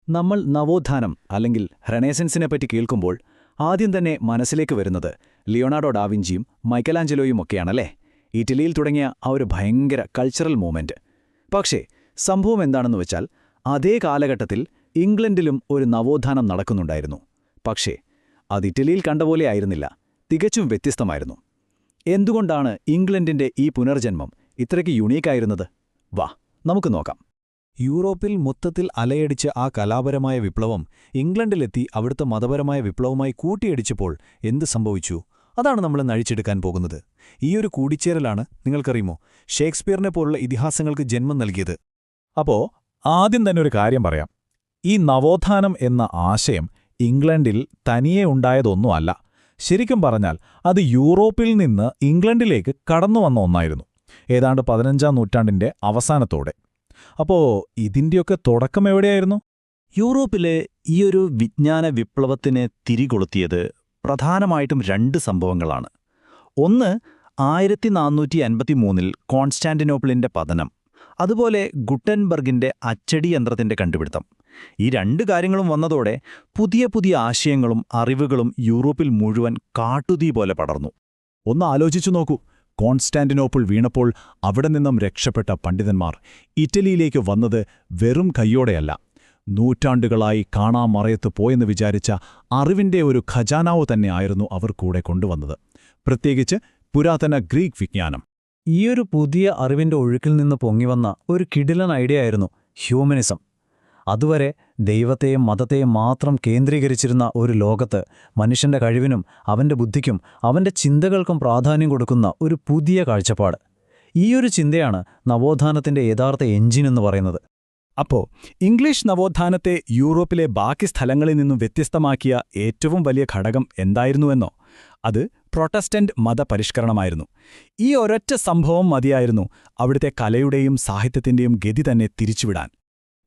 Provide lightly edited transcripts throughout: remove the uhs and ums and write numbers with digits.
നമ്മൾ നവോത്ഥാനം അല്ലെങ്കിൽ റെനേസൻസിനെപ്പറ്റി കേൾക്കുമ്പോൾ ആദ്യം തന്നെ മനസ്സിലേക്ക് വരുന്നത് ലിയോണാർഡോ ഡാവിഞ്ചിയും മൈക്കലാഞ്ചലോയുമൊക്കെയാണല്ലേ. ഇറ്റലിയിൽ തുടങ്ങിയ ആ ഒരു ഭയങ്കര കൾച്ചറൽ മൂവ്മെന്റ്. പക്ഷേ സംഭവം എന്താണെന്ന് വെച്ചാൽ അതേ കാലഘട്ടത്തിൽ ഇംഗ്ലണ്ടിലും ഒരു നവോത്ഥാനം നടക്കുന്നുണ്ടായിരുന്നു. പക്ഷേ അത് ഇറ്റലിയിൽ കണ്ടപോലെ ആയിരുന്നില്ല, തികച്ചും വ്യത്യസ്തമായിരുന്നു. എന്തുകൊണ്ടാണ് ഇംഗ്ലണ്ടിന്റെ ഈ പുനർജന്മം ഇത്രയ്ക്ക് യുണീക്കായിരുന്നത്? വാ നമുക്ക് നോക്കാം. യൂറോപ്പിൽ മൊത്തത്തിൽ അലയടിച്ച ആ കലാപരമായ വിപ്ലവം ഇംഗ്ലണ്ടിലെത്തി അവിടുത്തെ മതപരമായ വിപ്ലവമായി കൂട്ടിയടിച്ചപ്പോൾ എന്ത് സംഭവിച്ചു? അതാണ് നമ്മൾ നഴിച്ചെടുക്കാൻ പോകുന്നത്. ഈയൊരു കൂടിച്ചേരലാണ്, നിങ്ങൾക്കറിയുമോ, ഷേക്സ്പിയറിനെ പോലുള്ള ഇതിഹാസങ്ങൾക്ക് ജന്മം നൽകിയത്. അപ്പോ ആദ്യം തന്നെ ഒരു കാര്യം പറയാം. ഈ നവോത്ഥാനം എന്ന ആശയം ഇംഗ്ലണ്ടിൽ തനിയെ ഉണ്ടായതൊന്നുമല്ല. ശരിക്കും പറഞ്ഞാൽ അത് യൂറോപ്പിൽ നിന്ന് ഇംഗ്ലണ്ടിലേക്ക് കടന്നുവന്ന ഒന്നായിരുന്നു, ഏതാണ്ട് 15-ാം നൂറ്റാണ്ടിന്റെ അവസാനത്തോടെ. അപ്പോ ഇതിന്റെയൊക്കെ തുടക്കം എവിടെയായിരുന്നു? യൂറോപ്പിലെ ഈയൊരു വിജ്ഞാന വിപ്ലവത്തിന് തിരികൊളുത്തിയത് പ്രധാനമായിട്ടും 2 സംഭവങ്ങളാണ്. ഒന്ന്, 1453-ൽ കോൺസ്റ്റാന്റിനോപ്പിളിന്റെ പതനം, അതുപോലെ ഗുട്ടൻബർഗിന്റെ അച്ചടി യന്ത്രത്തിന്റെ കണ്ടുപിടുത്തം. ഈ 2 കാര്യങ്ങളും വന്നതോടെ പുതിയ പുതിയ ആശയങ്ങളും അറിവുകളും യൂറോപ്പിൽ മുഴുവൻ കാട്ടുതീ പോലെ പടർന്നു. ഒന്ന് ആലോചിച്ചു നോക്കൂ. കോൺസ്റ്റാന്റിനോപ്പിൾ വീണപ്പോൾ അവിടെ നിന്നും രക്ഷപ്പെട്ട പണ്ഡിതന്മാർ ഇറ്റലിയിലേക്ക് വന്നത് വെറും കൈയോടെയല്ല, നൂറ്റാണ്ടുകളായി കാണാമറയത്ത് പോയെന്ന് വിചാരിച്ച അറിവിന്റെ ഒരു ഖജാനാവ് തന്നെ ആയിരുന്നു അവർ കൂടെ കൊണ്ടുവന്നത്. പ്രത്യേകിച്ച് പുരാതന ഗ്രീക്ക് വിജ്ഞാനം. ഈയൊരു പുതിയ അറിവിന്റെ ഒഴുക്കിൽ നിന്ന് പൊങ്ങിവന്ന ഒരു കിടിലൻ ഐഡിയ ആയിരുന്നു ഹ്യൂമനിസം. അതുവരെ ദൈവത്തെയും മതത്തെയും മാത്രം കേന്ദ്രീകരിച്ചിരുന്ന ഒരു ലോകത്ത് മനുഷ്യന്റെ കഴിവിനും അവന്റെ ബുദ്ധിക്കും അവന്റെ ചിന്തകൾക്കും പ്രാധാന്യം കൊടുക്കുന്ന ഒരു പുതിയ കാഴ്ചപ്പാട്. ഈയൊരു ചിന്തയാണ് നവോത്ഥാനത്തിന്റെ യഥാർത്ഥ എഞ്ചിനെന്ന് പറയുന്നത്. അപ്പോ ഇംഗ്ലീഷ് നവോത്ഥാനത്തെ യൂറോപ്പിലെ ബാക്കി സ്ഥലങ്ങളിൽ നിന്നും വ്യത്യസ്തമാക്കിയ ഏറ്റവും വലിയ ഘടകം എന്തായിരുന്നുവെന്നോ? അത് പ്രൊട്ടസ്റ്റന്റ് മതപരിഷ്കരണമായിരുന്നു. ഈ ഒരൊറ്റ സംഭവം മതിയായിരുന്നു അവിടുത്തെ കലയുടെയും സാഹിത്യത്തിന്റെയും ഗതി തന്നെ തിരിച്ചുവിടാൻ.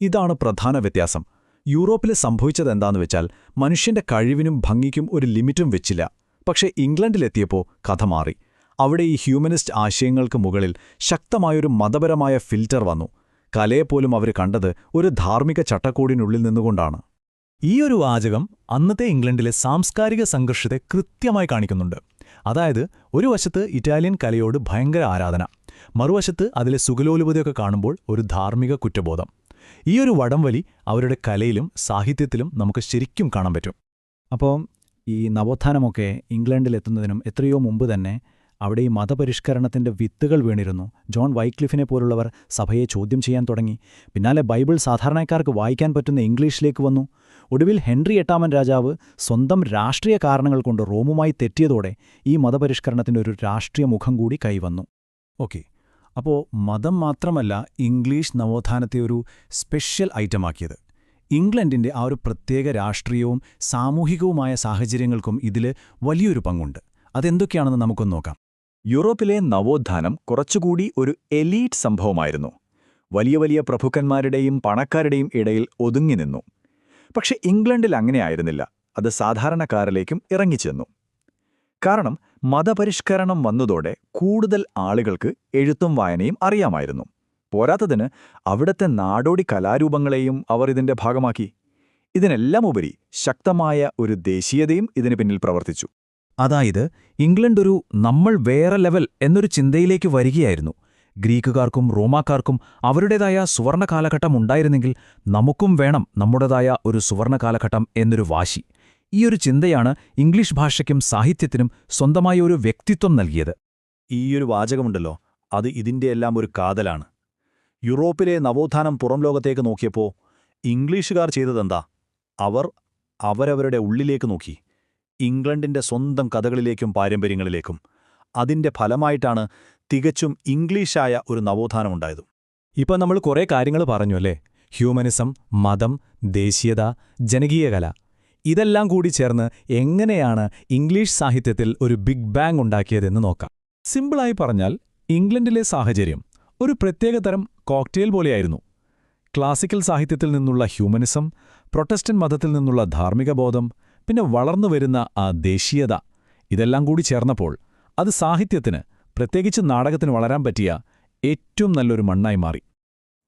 ഇതാണ് പ്രധാന വ്യത്യാസം. യൂറോപ്പിൽ സംഭവിച്ചതെന്താന്ന് വെച്ചാൽ മനുഷ്യന്റെ കഴിവിനും ഭംഗിക്കും ഒരു ലിമിറ്റും വെച്ചില്ല. പക്ഷേ ഇംഗ്ലണ്ടിലെത്തിയപ്പോൾ കഥ മാറി. അവിടെ ഈ ഹ്യൂമനിസ്റ്റ് ആശയങ്ങൾക്ക് മുകളിൽ ശക്തമായൊരു മതപരമായ ഫിൽറ്റർ വന്നു. കലയെപ്പോലും അവർ കണ്ടത് ഒരു ധാർമ്മിക ചട്ടക്കൂടിനുള്ളിൽ നിന്നുകൊണ്ടാണ്. ഈയൊരു വാചകം അന്നത്തെ ഇംഗ്ലണ്ടിലെ സാംസ്കാരിക സംഘർഷത്തെ കൃത്യമായി കാണിക്കുന്നുണ്ട്. അതായത്, ഒരു വശത്ത് ഇറ്റാലിയൻ കലയോട് ഭയങ്കര ആരാധന, മറുവശത്ത് അതിലെ സുഖലോലുപതയൊക്കെ കാണുമ്പോൾ ഒരു ധാർമ്മിക കുറ്റബോധം. ഈയൊരു വടംവലി അവരുടെ കലയിലും സാഹിത്യത്തിലും നമുക്ക് ശരിക്കും കാണാൻ പറ്റും. അപ്പോൾ ഈ നവോത്ഥാനമൊക്കെ ഇംഗ്ലണ്ടിലെത്തുന്നതിനും എത്രയോ മുമ്പ് തന്നെ അവിടെ ഈ മതപരിഷ്കരണത്തിന്റെ വിത്തുകൾ വീണിരുന്നു. ജോൺ വൈക്ലിഫിനെ പോലുള്ളവർ സഭയെ ചോദ്യം ചെയ്യാൻ തുടങ്ങി. പിന്നാലെ ബൈബിൾ സാധാരണക്കാർക്ക് വായിക്കാൻ പറ്റുന്ന ഇംഗ്ലീഷിലേക്ക് വന്നു. ഒടുവിൽ ഹെൻറി 8-ാമൻ രാജാവ് സ്വന്തം രാഷ്ട്രീയ കാരണങ്ങൾ കൊണ്ട് റോമുമായി തെറ്റിയതോടെ ഈ മതപരിഷ്കരണത്തിന്റെ ഒരു രാഷ്ട്രീയ മുഖം കൂടി കൈവന്നു. ഓക്കെ, അപ്പോൾ മതം മാത്രമല്ല ഇംഗ്ലീഷ് നവോത്ഥാനത്തെ ഒരു സ്പെഷ്യൽ ഐറ്റമാക്കിയത്. ഇംഗ്ലണ്ടിന്റെ ആ ഒരു പ്രത്യേക രാഷ്ട്രീയവും സാമൂഹികവുമായ സാഹചര്യങ്ങൾക്കും ഇതിൽ വലിയൊരു പങ്കുണ്ട്. അതെന്തൊക്കെയാണെന്ന് നമുക്കൊന്ന് നോക്കാം. യൂറോപ്പിലെ നവോത്ഥാനം കുറച്ചുകൂടി ഒരു എലീറ്റ് സംഭവമായിരുന്നു. വലിയ വലിയ പ്രഭുക്കന്മാരുടെയും പണക്കാരുടെയും ഇടയിൽ ഒതുങ്ങി നിന്നു. പക്ഷെ ഇംഗ്ലണ്ടിൽ അങ്ങനെയായിരുന്നില്ല. അത് സാധാരണക്കാരിലേക്കും ഇറങ്ങിച്ചെന്നു. കാരണം മതപരിഷ്കരണം വന്നതോടെ കൂടുതൽ ആളുകൾക്ക് എഴുത്തും വായനയും അറിയാമായിരുന്നു. പോരാത്തതിന് അവിടത്തെ നാടോടി കലാരൂപങ്ങളെയും അവർ ഇതിന്റെ ഭാഗമാക്കി. ഇതിനെല്ലാം ഉപരി ശക്തമായ ഒരു ദേശീയതയും ഇതിന് പിന്നിൽ പ്രവർത്തിച്ചു. അതായത്, ഇംഗ്ലണ്ട് ഒരു നമ്മൾ വേറെ ലെവൽ എന്നൊരു ചിന്തയിലേക്ക് വരികയായിരുന്നു. ഗ്രീക്കുകാർക്കും റോമാക്കാർക്കും അവരുടേതായ സുവർണ കാലഘട്ടം ഉണ്ടായിരുന്നെങ്കിൽ നമുക്കും വേണം നമ്മുടേതായ ഒരു സുവർണ കാലഘട്ടം എന്നൊരു വാശി. ഈയൊരു ചിന്തയാണ് ഇംഗ്ലീഷ് ഭാഷയ്ക്കും സാഹിത്യത്തിനും സ്വന്തമായ ഒരു വ്യക്തിത്വം നൽകിയത്. ഈയൊരു വാചകമുണ്ടല്ലോ, അത് ഇതിന്റെയെല്ലാം ഒരു കാതലാണ്. യൂറോപ്പിലെ നവോത്ഥാനം പുറം ലോകത്തേക്ക് നോക്കിയപ്പോൾ ഇംഗ്ലീഷുകാർ ചെയ്തതെന്താ? അവർ അവരവരുടെ ഉള്ളിലേക്ക് നോക്കി, ഇംഗ്ലണ്ടിന്റെ സ്വന്തം കഥകളിലേക്കും പാരമ്പര്യങ്ങളിലേക്കും. അതിന്റെ ഫലമായിട്ടാണ് തികച്ചും ഇംഗ്ലീഷായ ഒരു നവോത്ഥാനമുണ്ടായത്. ഇപ്പം നമ്മൾ കുറേ കാര്യങ്ങൾ പറഞ്ഞു അല്ലേ? ഹ്യൂമനിസം, മതം, ദേശീയത, ജനകീയ കല. ഇതെല്ലാം കൂടി ചേർന്ന് എങ്ങനെയാണ് ഇംഗ്ലീഷ് സാഹിത്യത്തിൽ ഒരു ബിഗ് ബാങ് ഉണ്ടാക്കിയതെന്ന് നോക്കാം. സിമ്പിളായി പറഞ്ഞാൽ ഇംഗ്ലണ്ടിലെ സാഹചര്യം ഒരു പ്രത്യേകതരം കോക്ടെയിൽ പോലെയായിരുന്നു. ക്ലാസിക്കൽ സാഹിത്യത്തിൽ നിന്നുള്ള ഹ്യൂമനിസം, പ്രൊട്ടസ്റ്റന്റ് മതത്തിൽ നിന്നുള്ള ധാർമ്മികബോധം, പിന്നെ വളർന്നുവരുന്ന ആ ദേശീയത, ഇതെല്ലാം കൂടി ചേർന്നപ്പോൾ അത് സാഹിത്യത്തിന്, പ്രത്യേകിച്ച് നാടകത്തിന് വളരാൻ പറ്റിയ ഏറ്റവും നല്ലൊരു മണ്ണായി മാറി.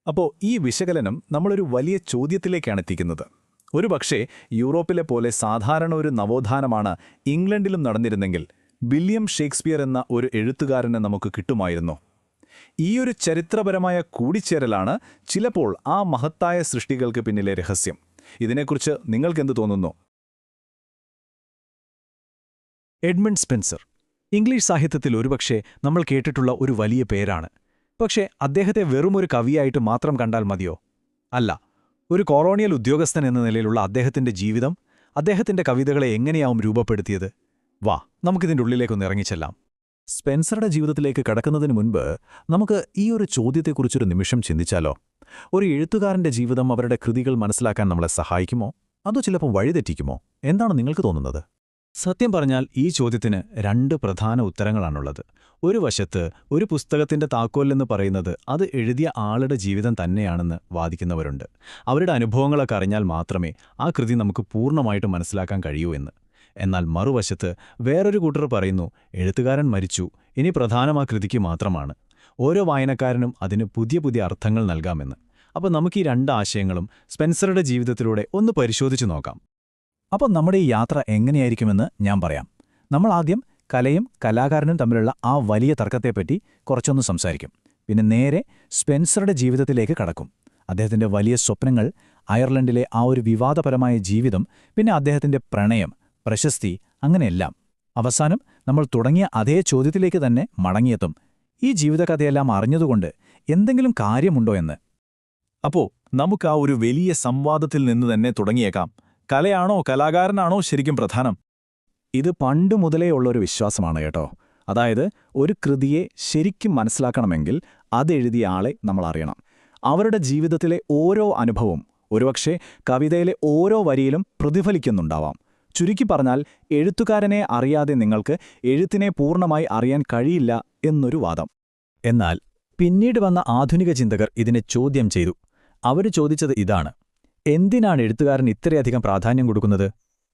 അപ്പോൾ ഈ വിശകലനം നമ്മളൊരു വലിയ ചോദ്യത്തിലേക്കാണ് എത്തിക്കുന്നത്. ഒരുപക്ഷേ യൂറോപ്പിലെ പോലെ സാധാരണ ഒരു നവോത്ഥാനമാണ് ഇംഗ്ലണ്ടിലും നടന്നിരുന്നെങ്കിൽ വില്യം ഷേക്സ്പിയർ എന്ന ഒരു എഴുത്തുകാരനെ നമുക്ക് കിട്ടുമായിരുന്നോ? ഈയൊരു ചരിത്രപരമായ കൂടിച്ചേരലാണ് ചിലപ്പോൾ ആ മഹത്തായ സൃഷ്ടികൾക്ക് പിന്നിലെ രഹസ്യം. ഇതിനെക്കുറിച്ച് നിങ്ങൾക്കെന്ത് തോന്നുന്നു? എഡ്മണ്ട് സ്പെൻസർ ഇംഗ്ലീഷ് സാഹിത്യത്തിൽ ഒരുപക്ഷെ നമ്മൾ കേട്ടിട്ടുള്ള ഒരു വലിയ പേരാണ്. പക്ഷേ അദ്ദേഹത്തെ വെറുമൊരു കവിയായിട്ട് മാത്രം കണ്ടാൽ മതിയോ? അല്ല. ഒരു കൊളോണിയൽ ഉദ്യോഗസ്ഥൻ എന്ന നിലയിലുള്ള അദ്ദേഹത്തിന്റെ ജീവിതം, അദ്ദേഹത്തിന്റെ കവിതകളെ എങ്ങനെയാവും രൂപപ്പെടുത്തിയത്? വാ, നമുക്കിതിൻ്റെ ഉള്ളിലേക്കൊന്ന് ഇറങ്ങിച്ചെല്ലാം. സ്പെൻസറുടെ ജീവിതത്തിലേക്ക് കടക്കുന്നതിന് മുൻപ് നമുക്ക് ഈ ഒരു ചോദ്യത്തെക്കുറിച്ചൊരു നിമിഷം ചിന്തിച്ചാലോ? ഒരു എഴുത്തുകാരന്റെ ജീവിതം അവരുടെ കൃതികൾ മനസ്സിലാക്കാൻ നമ്മളെ സഹായിക്കുമോ? അതോ ചിലപ്പോൾ വഴിതെറ്റിക്കുമോ? എന്താണ് നിങ്ങൾക്ക് തോന്നുന്നത്? സത്യം പറഞ്ഞാൽ ഈ ചോദ്യത്തിന് രണ്ട് പ്രധാന ഉത്തരങ്ങളാണുള്ളത്. ഒരു വശത്ത് ഒരു പുസ്തകത്തിന്റെ താക്കോലെന്ന് പറയുന്നത് അത് എഴുതിയ ആളുടെ ജീവിതം തന്നെയാണെന്ന് വാദിക്കുന്നവരുണ്ട്. അവരുടെ അനുഭവങ്ങളൊക്കെ അറിഞ്ഞാൽ മാത്രമേ ആ കൃതി നമുക്ക് പൂർണ്ണമായിട്ട് മനസ്സിലാക്കാൻ കഴിയൂ എന്ന്. എന്നാൽ മറുവശത്ത് വേറൊരു കൂട്ടർ പറയുന്നു, എഴുത്തുകാരൻ മരിച്ചു, ഇനി പ്രധാനം ആ കൃതിക്ക് മാത്രമാണ്. ഓരോ വായനക്കാരനും അതിന് പുതിയ പുതിയ അർത്ഥങ്ങൾ നൽകാമെന്ന്. അപ്പോൾ നമുക്ക് ഈ രണ്ട് ആശയങ്ങളും സ്പെൻസറുടെ ജീവിതത്തിലൂടെ ഒന്ന് പരിശോധിച്ചു നോക്കാം. അപ്പോൾ നമ്മുടെ ഈ യാത്ര എങ്ങനെയായിരിക്കുമെന്ന് ഞാൻ പറയാം. നമ്മൾ ആദ്യം കലയും കലാകാരനും തമ്മിലുള്ള ആ വലിയ തർക്കത്തെപ്പറ്റി കുറച്ചൊന്ന് സംസാരിക്കും. പിന്നെ നേരെ സ്പെൻസറുടെ ജീവിതത്തിലേക്ക് കടക്കും. അദ്ദേഹത്തിന്റെ വലിയ സ്വപ്നങ്ങൾ, അയർലൻഡിലെ ആ ഒരു വിവാദപരമായ ജീവിതം, പിന്നെ അദ്ദേഹത്തിന്റെ പ്രണയം, പ്രശസ്തി, അങ്ങനെയെല്ലാം. അവസാനം നമ്മൾ തുടങ്ങിയ അതേ ചോദ്യത്തിലേക്ക് തന്നെ മടങ്ങിയെത്തും. ഈ ജീവിതകഥയെല്ലാം അറിഞ്ഞതുകൊണ്ട് എന്തെങ്കിലും കാര്യമുണ്ടോ എന്ന്. അപ്പോൾ നമുക്ക് ആ ഒരു വലിയ സംവാദത്തിൽ നിന്ന് തന്നെ തുടങ്ങിയേക്കാം. കലയാണോ കലാകാരനാണോ ശരിക്കും പ്രധാനം? ഇത് പണ്ടു മുതലേ ഉള്ളൊരു വിശ്വാസമാണ് കേട്ടോ. അതായത് ഒരു കൃതിയെ ശരിക്കും മനസ്സിലാക്കണമെങ്കിൽ അതെഴുതിയ ആളെ നമ്മൾ അറിയണം. അവരുടെ ജീവിതത്തിലെ ഓരോ അനുഭവവും ഒരുപക്ഷെ കവിതയിലെ ഓരോ വരിയിലും പ്രതിഫലിക്കുന്നുണ്ടാവാം. ചുരുക്കി പറഞ്ഞാൽ എഴുത്തുകാരനെ അറിയാതെ നിങ്ങൾക്ക് എഴുത്തിനെ പൂർണ്ണമായി അറിയാൻ കഴിയില്ല എന്നൊരു വാദം. എന്നാൽ പിന്നീട് വന്ന ആധുനിക ചിന്തകർ ഇതിനെ ചോദ്യം ചെയ്തു. അവർ ചോദിച്ചത് ഇതാണ്: എന്തിനാണ് എഴുത്തുകാരൻ ഇത്രയധികം പ്രാധാന്യം കൊടുക്കുന്നത്?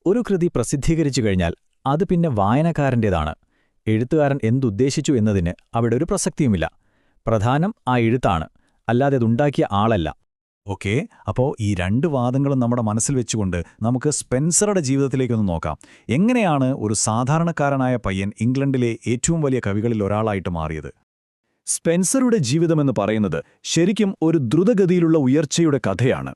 ഒരു കൃതി പ്രസിദ്ധീകരിച്ചു കഴിഞ്ഞാൽ അത് പിന്നെ വായനക്കാരൻ്റേതാണ്. എഴുത്തുകാരൻ എന്തുദ്ദേശിച്ചു എന്നതിന് അവിടെ ഒരു പ്രസക്തിയുമില്ല. പ്രധാനം ആ എഴുത്താണ്, അല്ലാതെ അതുണ്ടാക്കിയ ആളല്ല. ഓക്കേ, അപ്പോൾ ഈ രണ്ട് വാദങ്ങളും നമ്മുടെ മനസ്സിൽ വെച്ചുകൊണ്ട് നമുക്ക് സ്പെൻസറുടെ ജീവിതത്തിലേക്കൊന്ന് നോക്കാം. എങ്ങനെയാണ് ഒരു സാധാരണക്കാരനായ പയ്യൻ ഇംഗ്ലണ്ടിലെ ഏറ്റവും വലിയ കവികളിൽ ഒരാളായിട്ട് മാറിയത്? സ്പെൻസറുടെ ജീവിതമെന്ന് പറയുന്നത് ശരിക്കും ഒരു ദ്രുതഗതിയിലുള്ള ഉയർച്ചയുടെ കഥയാണ്.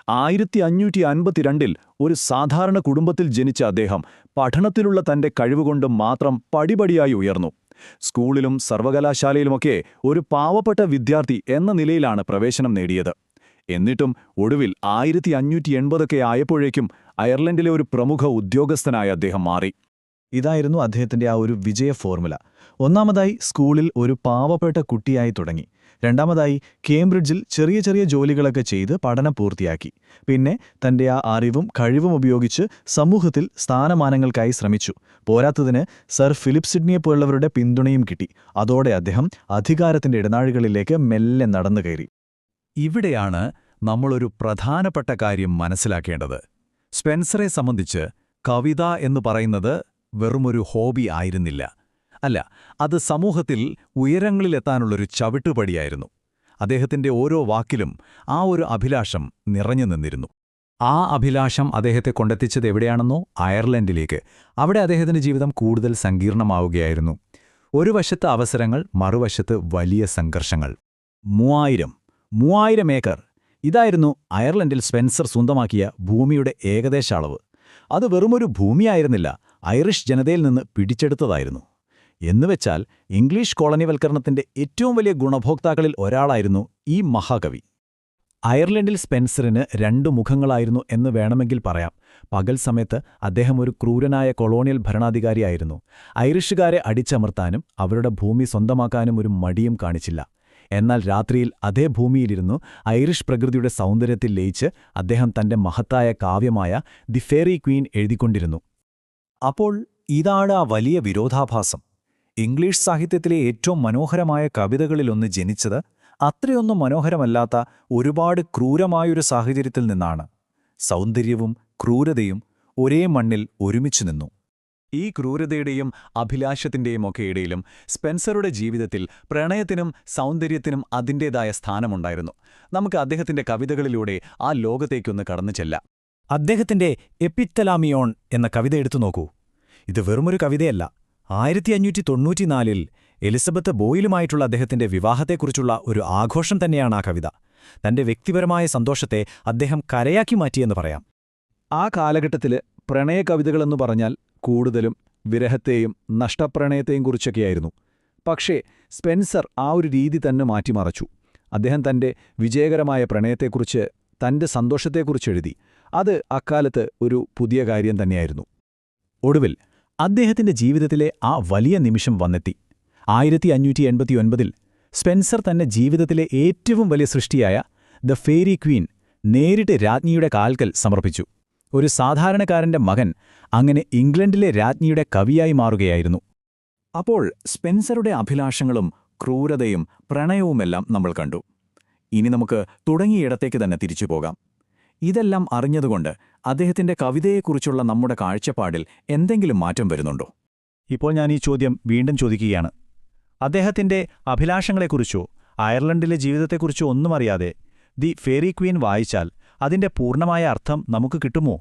1552 ഒരു സാധാരണ കുടുംബത്തിൽ ജനിച്ച അദ്ദേഹം പഠനത്തിലുള്ള തന്റെ കഴിവുകൊണ്ട് മാത്രം പടിപടിയായി ഉയർന്നു. സ്കൂളിലും സർവകലാശാലയിലുമൊക്കെ ഒരു പാവപ്പെട്ട വിദ്യാർത്ഥി എന്ന നിലയിലാണ് പ്രവേശനം നേടിയത്. എന്നിട്ടും ഒടുവിൽ 1580 ആയപ്പോഴേക്കും അയർലൻഡിലെ ഒരു പ്രമുഖ ഉദ്യോഗസ്ഥനായ അദ്ദേഹം മാറി. ഇതായിരുന്നു അദ്ദേഹത്തിന്റെ ആ ഒരു വിജയ ഫോർമുല. ഒന്നാമതായി സ്കൂളിൽ ഒരു പാവപ്പെട്ട കുട്ടിയായി തുടങ്ങി. രണ്ടാമതായി കേംബ്രിഡ്ജിൽ ചെറിയ ചെറിയ ജോലികളൊക്കെ ചെയ്ത് പഠനം പൂർത്തിയാക്കി. പിന്നെ തന്റെ ആ അറിവും കഴിവും ഉപയോഗിച്ച് സമൂഹത്തിൽ സ്ഥാനമാനങ്ങൾക്കായി ശ്രമിച്ചു. പോരാത്തതിന് സർ ഫിലിപ്പ് സിഡ്നിയെപ്പോലുള്ളവരുടെ പിന്തുണയും കിട്ടി. അതോടെ അദ്ദേഹം അധികാരത്തിന്റെ ഇടനാഴികളിലേക്ക് മെല്ലെ നടന്നു കയറി. ഇവിടെയാണ് നമ്മളൊരു പ്രധാനപ്പെട്ട കാര്യം മനസ്സിലാക്കേണ്ടത്. സ്പെൻസറെ സംബന്ധിച്ച് കവിത എന്ന് പറയുന്നത് വെറുമൊരു ഹോബി ആയിരുന്നില്ല. അല്ല, അത് സമൂഹത്തിൽ ഉയരങ്ങളിലെത്താനുള്ളൊരു ചവിട്ടുപടിയായിരുന്നു. അദ്ദേഹത്തിന്റെ ഓരോ വാക്കിലും ആ ഒരു അഭിലാഷം നിറഞ്ഞു നിന്നിരുന്നു. ആ അഭിലാഷം അദ്ദേഹത്തെ കൊണ്ടെത്തിച്ചത് എവിടെയാണെന്നോ? അയർലൻഡിലേക്ക്. അവിടെ അദ്ദേഹത്തിന്റെ ജീവിതം കൂടുതൽ സങ്കീർണമാവുകയായിരുന്നു. ഒരു വശത്ത് അവസരങ്ങൾ, മറുവശത്ത് വലിയ സംഘർഷങ്ങൾ. 3000 ഏക്കർ. ഇതായിരുന്നു അയർലൻഡിൽ സ്പെൻസർ സ്വന്തമാക്കിയ ഭൂമിയുടെ ഏകദേശ അളവ്. അത് വെറുമൊരു ഭൂമിയായിരുന്നില്ല, ഐറിഷ് ജനതയിൽ നിന്ന് പിടിച്ചെടുത്തതായിരുന്നു. എന്നുവെച്ചാൽ ഇംഗ്ലീഷ് കോളനിവൽക്കരണത്തിന്റെ ഏറ്റവും വലിയ ഗുണഭോക്താക്കളിൽ ഒരാളായിരുന്നു ഈ മഹാകവി. അയർലൻഡിൽ സ്പെൻസറിന് 2 മുഖങ്ങളായിരുന്നു എന്ന് വേണമെങ്കിൽ പറയാം. പകൽ സമയത്ത് അദ്ദേഹം ഒരു ക്രൂരനായ കൊളോണിയൽ ഭരണാധികാരിയായിരുന്നു. ഐറിഷുകാരെ അടിച്ചമർത്താനും അവരുടെ ഭൂമി സ്വന്തമാക്കാനും ഒരു മടിയും കാണിച്ചില്ല. എന്നാൽ രാത്രിയിൽ അതേ ഭൂമിയിലിരുന്നു ഐറിഷ് പ്രകൃതിയുടെ സൗന്ദര്യത്തിൽ ലയിച്ച് അദ്ദേഹം തന്റെ മഹത്തായ കാവ്യമായ ദി ഫെയറി ക്വീൻ എഴുതിക്കൊണ്ടിരുന്നു. അപ്പോൾ ഇതാണ് ആ വലിയ വിരോധാഭാസം. ഇംഗ്ലീഷ് സാഹിത്യത്തിലെ ഏറ്റവും മനോഹരമായ കവിതകളിലൊന്ന് ജനിച്ചത് അത്രയൊന്നും മനോഹരമല്ലാത്ത ഒരുപാട് ക്രൂരമായൊരു സാഹചര്യത്തിൽ നിന്നാണ്. സൗന്ദര്യവും ക്രൂരതയും ഒരേ മണ്ണിൽ ഒരുമിച്ചു നിന്നു. ഈ ക്രൂരതയുടെയും അഭിലാഷത്തിന്റെയും ഒക്കെ ഇടയിലും സ്പെൻസറുടെ ജീവിതത്തിൽ പ്രണയത്തിനും സൗന്ദര്യത്തിനും അതിൻ്റേതായ സ്ഥാനമുണ്ടായിരുന്നു. നമുക്ക് അദ്ദേഹത്തിന്റെ കവിതകളിലൂടെ ആ ലോകത്തേക്കൊന്ന് കടന്നു ചെല്ലാം. അദ്ദേഹത്തിന്റെ എപ്പിത്തലാമിയോൺ എന്ന കവിത എടുത്തു നോക്കൂ. ഇത് വെറുമൊരു കവിതയല്ല. 1594-ൽ എലിസബത്ത് ബോയിലുമായിട്ടുള്ള അദ്ദേഹത്തിന്റെ വിവാഹത്തെക്കുറിച്ചുള്ള ഒരു ആഘോഷം തന്നെയാണ് ആ കവിത. തന്റെ വ്യക്തിപരമായ സന്തോഷത്തെ അദ്ദേഹം കരയാക്കി മാറ്റിയെന്ന് പറയാം. ആ കാലഘട്ടത്തിൽ പ്രണയകവിതകളെന്നു പറഞ്ഞാൽ കൂടുതലും വിരഹത്തെയും നഷ്ടപ്രണയത്തെയും കുറിച്ചൊക്കെയായിരുന്നു. പക്ഷേ സ്പെൻസർ ആ ഒരു രീതി തന്നെ മാറ്റിമറച്ചു. അദ്ദേഹം തന്റെ വിജയകരമായ പ്രണയത്തെക്കുറിച്ച്, തന്റെ സന്തോഷത്തെക്കുറിച്ച് എഴുതി. അത് അക്കാലത്ത് ഒരു പുതിയ കാര്യം തന്നെയായിരുന്നു. ഒടുവിൽ അദ്ദേഹത്തിന്റെ ജീവിതത്തിലെ ആ വലിയ നിമിഷം വന്നെത്തി. 1589-ൽ സ്പെൻസർ തന്റെ ജീവിതത്തിലെ ഏറ്റവും വലിയ സൃഷ്ടിയായ ദ ഫെയറി ക്വീൻ നേരിട്ട് രാജ്ഞിയുടെ കാൽക്കൽ സമർപ്പിച്ചു. ഒരു സാധാരണക്കാരന്റെ മകൻ അങ്ങനെ ഇംഗ്ലണ്ടിലെ രാജ്ഞിയുടെ കവിയായി മാറുകയായിരുന്നു. അപ്പോൾ സ്പെൻസറുടെ അഭിലാഷങ്ങളും ക്രൂരതയും പ്രണയവുമെല്ലാം നമ്മൾ കണ്ടു. ഇനി നമുക്ക് തുടങ്ങിയിടത്തേക്ക് തന്നെ തിരിച്ചു പോകാം. ഇതെല്ലാം അറിഞ്ഞതുകൊണ്ട് അദ്ദേഹത്തിന്റെ കവിതയെക്കുറിച്ചുള്ള നമ്മുടെ കാഴ്ചപ്പാടിൽ എന്തെങ്കിലും മാറ്റം വരുന്നുണ്ടോ? ഇപ്പോൾ ഞാൻ ഈ ചോദ്യം വീണ്ടും ചോദിക്കുകയാണ്. അദ്ദേഹത്തിന്റെ അഭിലാഷങ്ങളെക്കുറിച്ചോ അയർലൻഡിലെ ജീവിതത്തെക്കുറിച്ചോ ഒന്നും അറിയാതെ ദി ഫെയറി ക്വീൻ വായിച്ചാൽ അതിന്റെ പൂർണ്ണമായ അർത്ഥം നമുക്ക് കിട്ടുമോ?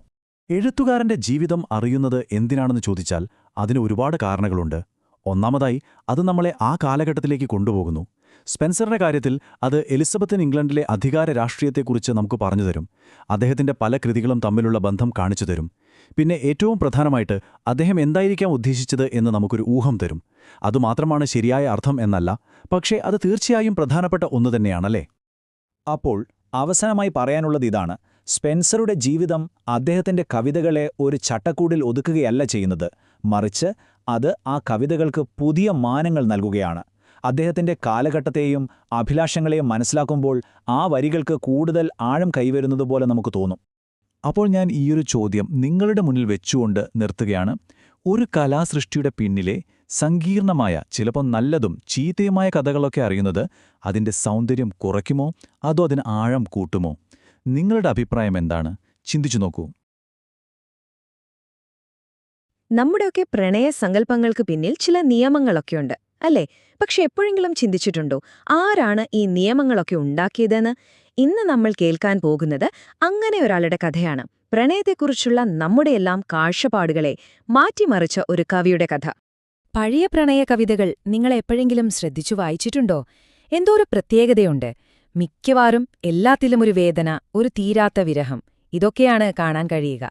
എഴുത്തുകാരന്റെ ജീവിതം അറിയുന്നത് എന്തിനാണെന്ന് ചോദിച്ചാൽ അതിന് ഒരുപാട് കാരണങ്ങളുണ്ട്. ഒന്നാമതായി, അത് നമ്മളെ ആ കാലഘട്ടത്തിലേക്ക് കൊണ്ടുപോകുന്നു. സ്പെൻസറുടെ കാര്യത്തിൽ അത് എലിസബത്തൻ ഇംഗ്ലണ്ടിലെ അധികാര രാഷ്ട്രീയത്തെക്കുറിച്ച് നമുക്ക് പറഞ്ഞുതരും. അദ്ദേഹത്തിന്റെ പല കൃതികളും തമ്മിലുള്ള ബന്ധം കാണിച്ചുതരും. പിന്നെ ഏറ്റവും പ്രധാനമായിട്ട് അദ്ദേഹം എന്തായിരിക്കാം ഉദ്ദേശിച്ചത് എന്ന് നമുക്കൊരു ഊഹം തരും. അതുമാത്രമാണ് ശരിയായ അർത്ഥം എന്നല്ല, പക്ഷേ അത് തീർച്ചയായും പ്രധാനപ്പെട്ട ഒന്നു തന്നെയാണല്ലേ? അപ്പോൾ അവസാനമായി പറയാനുള്ളത് ഇതാണ്: സ്പെൻസറുടെ ജീവിതം അദ്ദേഹത്തിന്റെ കവിതകളെ ഒരു ചട്ടക്കൂടിൽ ഒതുക്കുകയല്ല ചെയ്യുന്നത്, മറിച്ച് അത് ആ കവിതകൾക്ക് പുതിയ മാനങ്ങൾ നൽകുകയാണ്. അദ്ദേഹത്തിന്റെ കാലഘട്ടത്തെയും അഭിലാഷങ്ങളെയും മനസ്സിലാക്കുമ്പോൾ ആ വരികൾക്ക് കൂടുതൽ ആഴം കൈവരുന്നതുപോലെ നമുക്ക് തോന്നും. അപ്പോൾ ഞാൻ ഈയൊരു ചോദ്യം നിങ്ങളുടെ മുന്നിൽ വെച്ചുകൊണ്ട് നിർത്തുകയാണ്. ഒരു കലാസൃഷ്ടിയുടെ പിന്നിലെ സങ്കീർണമായ, ചിലപ്പോൾ നല്ലതും ചീത്തയുമായ കഥകളൊക്കെ അറിയുന്നത് അതിന്റെ സൗന്ദര്യം കുറയ്ക്കുമോ അതോ അതിന് ആഴം കൂട്ടുമോ? നിങ്ങളുടെ അഭിപ്രായം എന്താണ്? ചിന്തിച്ചു നോക്കൂ. നമ്മുടെയൊക്കെ പ്രണയ സങ്കല്പങ്ങൾക്ക് പിന്നിൽ ചില നിയമങ്ങളൊക്കെയുണ്ട്, അല്ലേ? പക്ഷെ എപ്പോഴെങ്കിലും ചിന്തിച്ചിട്ടുണ്ടോ ആരാണ് ഈ നിയമങ്ങളൊക്കെ ഉണ്ടാക്കിയതെന്ന്? ഇന്ന് നമ്മൾ കേൾക്കാൻ പോകുന്നത് അങ്ങനെ ഒരാളുടെ കഥയാണ്. പ്രണയത്തെക്കുറിച്ചുള്ള നമ്മുടെയെല്ലാം കാഴ്ചപ്പാടുകളെ മാറ്റിമറിച്ച ഒരു കവിയുടെ കഥ. പഴയ പ്രണയ കവിതകൾ നിങ്ങൾ എപ്പോഴെങ്കിലും ശ്രദ്ധിച്ചു വായിച്ചിട്ടുണ്ടോ? എന്തോ ഒരു പ്രത്യേകതയുണ്ട്. മിക്കവാറും എല്ലാത്തിലും ഒരു വേദന, ഒരു തീരാത്ത വിരഹം, ഇതൊക്കെയാണ് കാണാൻ കഴിയുക.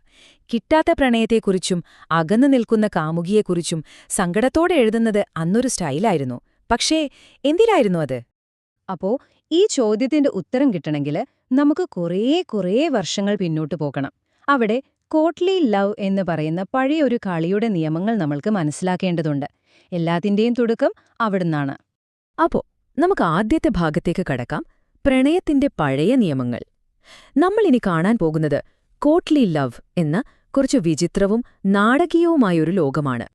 കിട്ടാത്ത പ്രണയത്തെക്കുറിച്ചും അകന്നു നിൽക്കുന്ന കാമുകിയെക്കുറിച്ചും സങ്കടത്തോടെ എഴുതുന്നത് അന്നൊരു സ്റ്റൈലായിരുന്നു. പക്ഷേ എന്തിനായിരുന്നു അത്? അപ്പോ ഈ ചോദ്യത്തിന്റെ ഉത്തരം കിട്ടണമെങ്കിൽ നമുക്ക് കുറേ വർഷങ്ങൾ പിന്നോട്ട് പോകണം. അവിടെ കോട്ട്ലി ലവ് എന്ന് പറയുന്ന പഴയ ഒരു കളിയുടെ നിയമങ്ങൾ നമ്മൾക്ക് മനസ്സിലാക്കേണ്ടതുണ്ട്. എല്ലാത്തിന്റെയും തുടക്കം അവിടുന്നാണ്. അപ്പോ നമുക്ക് ആദ്യത്തെ ഭാഗത്തേക്ക് കടക്കാം. പ്രണയത്തിന്റെ പഴയ നിയമങ്ങൾ. നമ്മളിനി കാണാൻ പോകുന്നത് കോട്ട്ലി ലവ് എന്ന കുറച്ചു വിചിത്രവും നാടകീയവുമായൊരു ലോകമാണ്.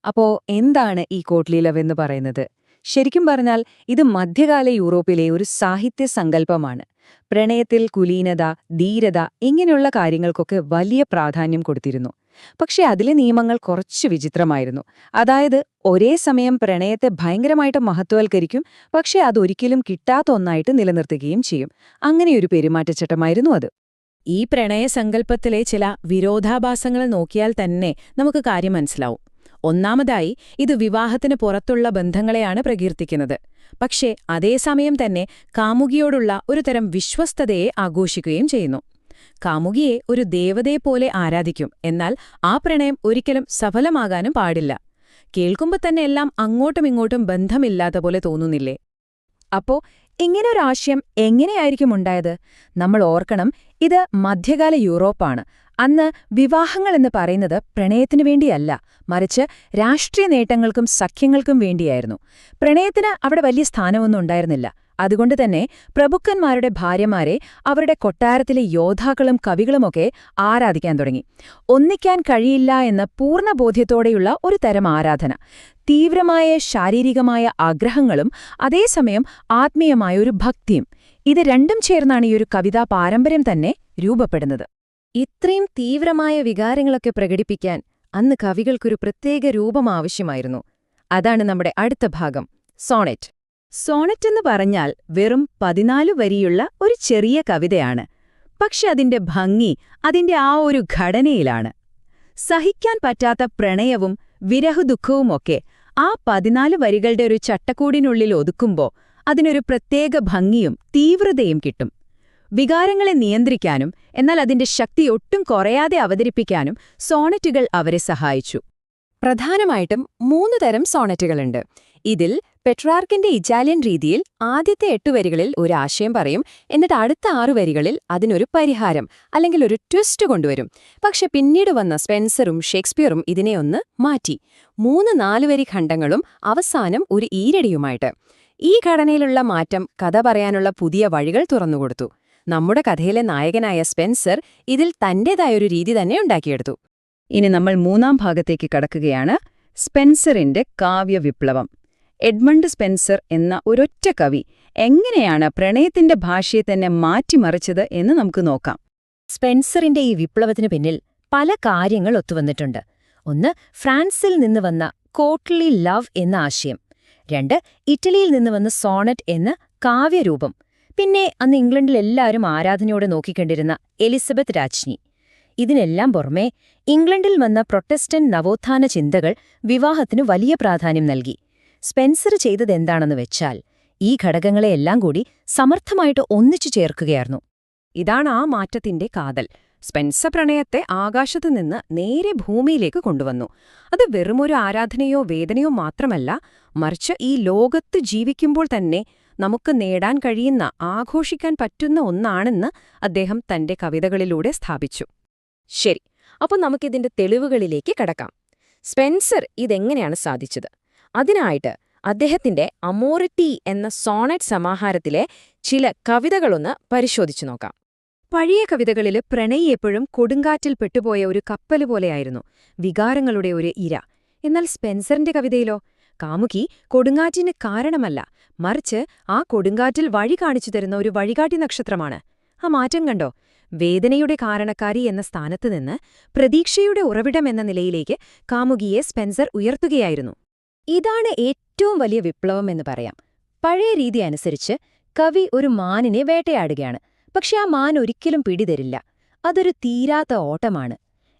അപ്പോ എന്താണ് ഈ കോട്ട്ലി ലവ് എന്ന് പറയുന്നത്? ശരിക്കും പറഞ്ഞാൽ ഇത് മധ്യകാല യൂറോപ്പിലെ ഒരു സാഹിത്യ സങ്കല്പമാണ്. പ്രണയത്തിൽ കുലീനത, ധീരത ഇങ്ങനെയുള്ള കാര്യങ്ങൾക്കൊക്കെ വലിയ പ്രാധാന്യം കൊടുത്തിരുന്നു. പക്ഷെ അതിലെ നിയമങ്ങൾ കുറച്ച് വിചിത്രമായിരുന്നു. അതായത് ഒരേ സമയം പ്രണയത്തെ ഭയങ്കരമായിട്ട് മഹത്വവൽക്കരിക്കും, പക്ഷെ അതൊരിക്കലും കിട്ടാത്ത ഒന്നായിട്ട് നിലനിർത്തുകയും ചെയ്യും. അങ്ങനെയൊരു പെരുമാറ്റച്ചട്ടമായിരുന്നു അത്. ഈ പ്രണയസങ്കല്പത്തിലെ ചില വിരോധാഭാസങ്ങൾ നോക്കിയാൽ തന്നെ നമുക്ക് കാര്യം മനസ്സിലാവും. ഒന്നാമതായി, ഇത് വിവാഹത്തിന് പുറത്തുള്ള ബന്ധങ്ങളെയാണ് പ്രകീർത്തിക്കുന്നത്. പക്ഷേ അതേസമയം തന്നെ കാമുകിയോടുള്ള ഒരു തരം വിശ്വസ്തതയെ ആഘോഷിക്കുകയും ചെയ്യുന്നു. കാമുകിയെ ഒരു ദേവതയെപ്പോലെ ആരാധിക്കും, എന്നാൽ ആ പ്രണയം ഒരിക്കലും സഫലമാകാനും പാടില്ല. കേൾക്കുമ്പോൾ തന്നെ എല്ലാം അങ്ങോട്ടും ഇങ്ങോട്ടും ബന്ധമില്ലാത്ത പോലെ തോന്നുന്നില്ലേ? അപ്പോ ഇങ്ങനൊരാശയം എങ്ങനെയായിരിക്കും ഉണ്ടായത്? നമ്മൾ ഓർക്കണം, ഇത് മധ്യകാല യൂറോപ്പാണ്. അന്ന് വിവാഹങ്ങളെന്ന് പറയുന്നത് പ്രണയത്തിനു വേണ്ടിയല്ല, മറിച്ച് രാഷ്ട്രീയ നേട്ടങ്ങൾക്കും സഖ്യങ്ങൾക്കും വേണ്ടിയായിരുന്നു. പ്രണയത്തിന് അവിടെ വലിയ സ്ഥാനമൊന്നും ഉണ്ടായിരുന്നില്ല. അതുകൊണ്ട് തന്നെ പ്രഭുക്കന്മാരുടെ ഭാര്യമാരെ അവരുടെ കൊട്ടാരത്തിലെ യോദ്ധാക്കളും കവികളുമൊക്കെ ആരാധിക്കാൻ തുടങ്ങി. ഒന്നിക്കാൻ കഴിയില്ല എന്ന പൂർണ്ണ ബോധ്യത്തോടെയുള്ള ഒരു തരം ആരാധന. തീവ്രമായ ശാരീരികമായ ആഗ്രഹങ്ങളും അതേസമയം ആത്മീയമായ ഒരു ഭക്തിയും, ഇത് രണ്ടും ചേർന്നാണ് ഈ ഒരു കവിതാ പാരമ്പര്യം തന്നെ രൂപപ്പെടുന്നത്. ഇത്രയും തീവ്രമായ വികാരങ്ങളൊക്കെ പ്രകടിപ്പിക്കാൻ അന്ന് കവികൾക്കൊരു പ്രത്യേക രൂപം ആവശ്യമായിരുന്നു. അതാണ് നമ്മുടെ അടുത്ത ഭാഗം, സോണറ്റ്. സോണറ്റ് എന്ന് പറഞ്ഞാൽ വെറും 14 വരിയുള്ള ഒരു ചെറിയ കവിതയാണ്. പക്ഷെ അതിന്റെ ഭംഗി അതിന്റെ ആ ഒരു ഘടനയിലാണ്. സഹിക്കാൻ പറ്റാത്ത പ്രണയവും വിരഹദുഃഖവുമൊക്കെ ആ 14 വരികളുടെ ഒരു ചട്ടക്കൂടിനുള്ളിൽ ഒതുക്കുമ്പോൾ അതിനൊരു പ്രത്യേക ഭംഗിയും തീവ്രതയും കിട്ടും. വികാരങ്ങളെ നിയന്ത്രിക്കാനും എന്നാൽ അതിന്റെ ശക്തി ഒട്ടും കുറയാതെ അവതരിപ്പിക്കാനും സോണറ്റുകൾ അവരെ സഹായിച്ചു. പ്രധാനമായിട്ടും 3 തരം സോണറ്റുകളുണ്ട്. ഇതിൽ പെട്രാർക്കിന്റെ ഇറ്റാലിയൻ രീതിയിൽ ആദ്യത്തെ 8 വരികളിൽ ഒരു ആശയം പറയും, എന്നിട്ട് അടുത്ത 6 വരികളിൽ അതിനൊരു പരിഹാരം അല്ലെങ്കിൽ ഒരു ട്വിസ്റ്റ് കൊണ്ടുവരും. പക്ഷെ പിന്നീട് വന്ന സ്പെൻസറും ഷേക്സ്പിയറും ഇതിനെ ഒന്ന് മാറ്റി. 3-4 വരി ഖണ്ഡങ്ങളും അവസാനം ഒരു ഈരടിയുമായിട്ട്. ഈ ഘടനയിലുള്ള മാറ്റം കഥ പറയാനുള്ള പുതിയ വഴികൾ തുറന്നുകൊടുത്തു. നമ്മുടെ കഥയിലെ നായകനായ സ്പെൻസർ ഇതിൽ തന്റേതായൊരു രീതി തന്നെ ഉണ്ടാക്കിയെടുത്തു. ഇനി നമ്മൾ 3-ാം ഭാഗത്തേക്ക് കടക്കുകയാണ്, സ്പെൻസറിന്റെ കാവ്യവിപ്ലവം. എഡ്മണ്ട് സ്പെൻസർ എന്ന ഒരൊറ്റ കവി എങ്ങനെയാണ് പ്രണയത്തിന്റെ ഭാഷയെ തന്നെ മാറ്റിമറിച്ചത് എന്ന് നമുക്ക് നോക്കാം. സ്പെൻസറിന്റെ ഈ വിപ്ലവത്തിനു പിന്നിൽ പല കാര്യങ്ങൾ ഒത്തുവന്നിട്ടുണ്ട്. 1. ഫ്രാൻസിൽ നിന്ന് വന്ന കോട്ട്ലി ലവ് എന്ന ആശയം. 2. ഇറ്റലിയിൽ നിന്ന് വന്ന സോണറ്റ് എന്ന കാവ്യരൂപം. പിന്നെ അന്ന് ഇംഗ്ലണ്ടിൽ എല്ലാവരും ആരാധനയോടെ നോക്കിക്കണ്ടിരുന്ന എലിസബത്ത് രാജ്ഞി. ഇതിനെല്ലാം പുറമെ ഇംഗ്ലണ്ടിൽ വന്ന പ്രൊട്ടസ്റ്റന്റ് നവോത്ഥാന ചിന്തകൾ വിവാഹത്തിനു വലിയ പ്രാധാന്യം നൽകി. സ്പെൻസർ ചെയ്തതെന്താണെന്ന് വെച്ചാൽ ഈ ഘടകങ്ങളെയെല്ലാം കൂടി സമർത്ഥമായിട്ട് ഒന്നിച്ചു ചേർക്കുകയായിരുന്നു. ഇതാണ് ആ മാറ്റത്തിന്റെ കാതൽ. സ്പെൻസർ പ്രണയത്തെ ആകാശത്തുനിന്ന് നേരെ ഭൂമിയിലേക്ക് കൊണ്ടുവന്നു. അത് വെറുമൊരു ആരാധനയോ വേദനയോ മാത്രമല്ല, മറിച്ച് ഈ ലോകത്ത് ജീവിക്കുമ്പോൾ തന്നെ നമുക്ക് നേടാൻ കഴിയുന്ന, ആഘോഷിക്കാൻ പറ്റുന്ന ഒന്നാണെന്ന് അദ്ദേഹം തന്റെ കവിതകളിലൂടെ സ്ഥാപിച്ചു. ശരി, അപ്പോൾ നമുക്കിതിന്റെ തെളിവുകളിലേക്ക് കടക്കാം. സ്പെൻസർ ഇതെങ്ങനെയാണ് സാധിച്ചത്? അതിനായിട്ട് അദ്ദേഹത്തിന്റെ അമോറിറ്റി എന്ന സോണറ്റ് സമാഹാരത്തിലെ ചില കവിതകളൊന്ന് പരിശോധിച്ചു നോക്കാം. പഴയ കവിതകളിൽ പ്രണയി എപ്പോഴും കൊടുങ്കാറ്റിൽ പെട്ടുപോയ ഒരു കപ്പല് പോലെയായിരുന്നു, വികാരങ്ങളുടെ ഒരു ഇര. എന്നാൽ സ്പെൻസറിന്റെ കവിതയിലോ കാമുകി കൊടുങ്കാറ്റിന് കാരണമല്ല, മറിച്ച് ആ കൊടുങ്കാറ്റിൽ വഴി കാണിച്ചു തരുന്ന ഒരു വഴികാട്ടി നക്ഷത്രമാണ്. ആ മാറ്റം കണ്ടോ? വേദനയുടെ കാരണക്കാരി എന്ന സ്ഥാനത്ത് നിന്ന് പ്രതീക്ഷയുടെ ഉറവിടം എന്ന നിലയിലേക്ക് കാമുകിയെ സ്പെൻസർ ഉയർത്തുകയായിരുന്നു. ഇതാണ് ഏറ്റവും വലിയ വിപ്ലവം എന്ന് പറയാം. പഴയ രീതി അനുസരിച്ച് കവി ഒരു മാനിനെ വേട്ടയാടുകയാണ്. പക്ഷെ ആ മാൻ ഒരിക്കലും പിടിതരില്ല. അതൊരു തീരാത്ത ഓട്ടമാണ്.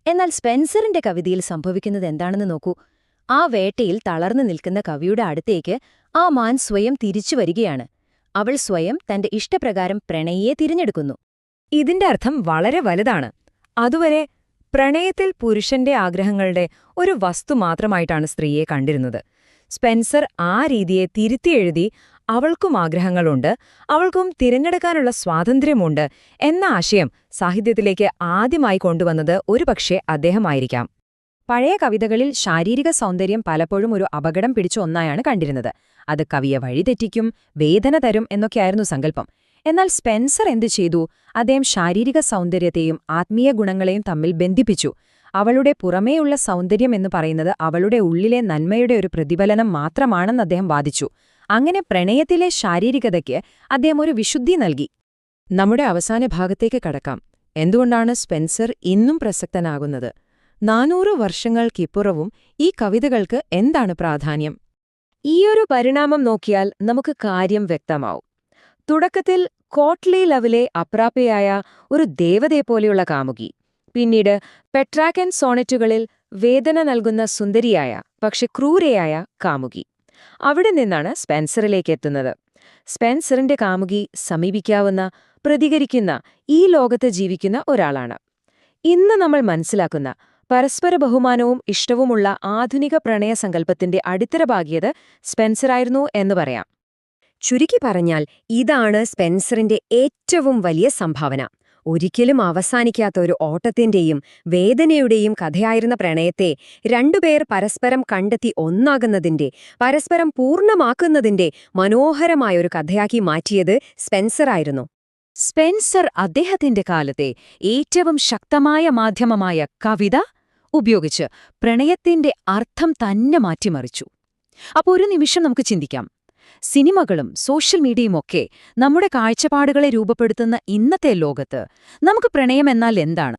എന്നാൽ സ്പെൻസറിന്റെ കവിതയിൽ സംഭവിക്കുന്നത് എന്താണെന്ന് നോക്കൂ. ആ വേട്ടയിൽ തളർന്നു നിൽക്കുന്ന കവിയുടെ അടുത്തേക്ക് ആ മാൻ സ്വയം തിരിച്ചു വരികയാണ്. അവൾ സ്വയം തന്റെ ഇഷ്ടപ്രകാരം പ്രണയിയെ തിരഞ്ഞെടുക്കുന്നു. ഇതിന്റെ അർത്ഥം വളരെ വലുതാണ്. അതുവരെ പ്രണയത്തിൽ പുരുഷന്റെ ആഗ്രഹങ്ങളുടെ ഒരു വസ്തു മാത്രമായിട്ടാണ് സ്ത്രീയെ കണ്ടിരുന്നത്. സ്പെൻസർ ആ രീതിയെ തിരുത്തിയെഴുതി അവൾക്കും ആഗ്രഹങ്ങളുണ്ട്, അവൾക്കും തിരഞ്ഞെടുക്കാനുള്ള സ്വാതന്ത്ര്യമുണ്ട് എന്ന ആശയം സാഹിത്യത്തിലേക്ക് ആദ്യമായി കൊണ്ടുവന്നത് ഒരുപക്ഷെ അദ്ദേഹമായിരിക്കാം. പഴയ കവിതകളിൽ ശാരീരിക സൗന്ദര്യം പലപ്പോഴും ഒരു അപകടം പിടിച്ച ഒന്നായാണ് കണ്ടിരുന്നത്. അത് കവിയെ വഴിതെറ്റിക്കും, വേദന തരും എന്നൊക്കെയായിരുന്നു സങ്കല്പം. എന്നാൽ സ്പെൻസർ എന്തു ചെയ്തു? അദ്ദേഹം ശാരീരിക സൗന്ദര്യത്തെയും ആത്മീയ ഗുണങ്ങളെയും തമ്മിൽ ബന്ധിപ്പിച്ചു. അവളുടെ പുറമേയുള്ള സൗന്ദര്യം എന്ന് പറയുന്നത് അവളുടെ ഉള്ളിലെ നന്മയുടെ ഒരു പ്രതിഫലനം മാത്രമാണെന്ന് അദ്ദേഹം വാദിച്ചു. അങ്ങനെ പ്രണയത്തിലെ ശാരീരികതയ്ക്ക് അദ്ദേഹം ഒരു വിശുദ്ധി നൽകി. നമ്മുടെ അവസാന ഭാഗത്തേക്ക് കടക്കാം. എന്തുകൊണ്ടാണ് സ്പെൻസർ ഇന്നും പ്രസക്തനാകുന്നത്? 400 വർഷങ്ങൾക്കിപ്പുറവും ഈ കവിതകൾക്ക് എന്താണ് പ്രാധാന്യം? ഈയൊരു പരിണാമം നോക്കിയാൽ നമുക്ക് കാര്യം വ്യക്തമാവും. തുടക്കത്തിൽ കോട്ട്ലി ലവിലെ അപ്രാപ്യയായ ഒരു ദേവതയെപ്പോലെയുള്ള കാമുകി, പിന്നീട് പെട്രാക്കൻ സോണറ്റുകളിൽ വേദന നൽകുന്ന സുന്ദരിയായ പക്ഷെ ക്രൂരയായ കാമുകി. അവിടെ നിന്നാണ് സ്പെൻസറിലേക്ക് എത്തുന്നത്. സ്പെൻസറിന്റെ കാമുകി സമീപിക്കാവുന്ന, പ്രതികരിക്കുന്ന, ഈ ലോകത്ത് ജീവിക്കുന്ന ഒരാളാണ്. ഇന്ന് നമ്മൾ മനസ്സിലാക്കുന്ന പരസ്പര ബഹുമാനവും ഇഷ്ടവുമുള്ള ആധുനിക പ്രണയസങ്കല്പത്തിന്റെ അടിത്തറ പാകിയത് സ്പെൻസറായിരുന്നു എന്ന് പറയാം. ചുരുക്കി പറഞ്ഞാൽ ഇതാണ് സ്പെൻസറിന്റെ ഏറ്റവും വലിയ സംഭാവന. ഒരിക്കലും അവസാനിക്കാത്ത ഒരു ഓട്ടത്തിന്റെയും വേദനയുടെയും കഥയായിരുന്ന പ്രണയത്തെ രണ്ടുപേർ പരസ്പരം കണ്ടെത്തി ഒന്നാകുന്നതിന്റെ, പരസ്പരം പൂർണ്ണമാക്കുന്നതിന്റെ മനോഹരമായൊരു കഥയാക്കി മാറ്റിയത് സ്പെൻസറായിരുന്നു. സ്പെൻസർ അദ്ദേഹത്തിന്റെ കാലത്തെ ഏറ്റവും ശക്തമായ മാധ്യമമായ കവിത ഉപയോഗിച്ച് പ്രണയത്തിന്റെ അർത്ഥം തന്നെ മാറ്റിമറിച്ചു. അപ്പോൾ ഒരു നിമിഷം നമുക്ക് ചിന്തിക്കാം. സിനിമകളും സോഷ്യൽ മീഡിയയുമൊക്കെ നമ്മുടെ കാഴ്ചപ്പാടുകളെ രൂപപ്പെടുത്തുന്ന ഇന്നത്തെ ലോകത്ത് നമുക്ക് പ്രണയമെന്നാൽ എന്താണ്?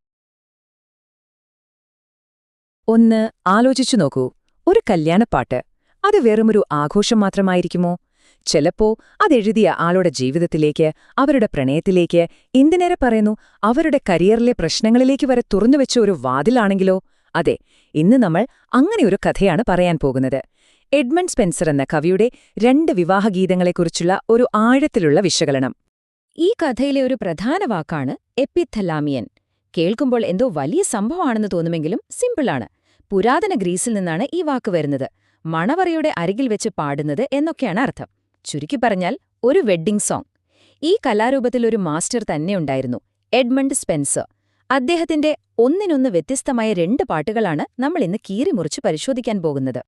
ഒന്ന് ആലോചിച്ചു നോക്കൂ, ഒരു കല്യാണപ്പാട്ട് അത് വെറുമൊരു ആഘോഷം മാത്രമായിരിക്കുമോ? ചിലപ്പോ അതെഴുതിയ ആളുടെ ജീവിതത്തിലേക്ക്, അവരുടെ പ്രണയത്തിലേക്ക്, എന്തിനേറെ പറയുന്നു, അവരുടെ കരിയറിലെ പ്രശ്നങ്ങളിലേക്ക് വരെ തുറന്നുവെച്ച ഒരു വാതിലാണെങ്കിലോ? അതെ, ഇന്ന് നമ്മൾ അങ്ങനെയൊരു കഥയാണ് പറയാൻ പോകുന്നത്. എഡ്മണ്ട് സ്പെൻസർ എന്ന കവിയുടെ 2 വിവാഹഗീതങ്ങളെക്കുറിച്ചുള്ള ഒരു ആഴത്തിലുള്ള വിശകലനം. ഈ കഥയിലെ ഒരു പ്രധാന വാക്കാണ് എപ്പിത്തലാമിയൻ. കേൾക്കുമ്പോൾ എന്തോ വലിയ സംഭവമാണെന്ന് തോന്നുമെങ്കിലും സിമ്പിളാണ്. പുരാതന ഗ്രീസിൽ നിന്നാണ് ഈ വാക്ക് വരുന്നത്. മണവറയുടെ അരികിൽ വെച്ച് പാടുന്നത് എന്നൊക്കെയാണ് അർത്ഥം. ചുരുക്കി പറഞ്ഞാൽ ഒരു വെഡ്ഡിംഗ് സോങ്. ഈ കലാരൂപത്തിൽ ഒരു മാസ്റ്റർ തന്നെയുണ്ടായിരുന്നു, എഡ്മണ്ട് സ്പെൻസർ. അദ്ദേഹത്തിന്റെ ഒന്നിനൊന്ന് വ്യത്യസ്തമായ 2 പാട്ടുകളാണ് നമ്മൾ ഇന്ന് കീറിമുറിച്ച് പരിശോധിക്കാൻ പോകുന്നത്.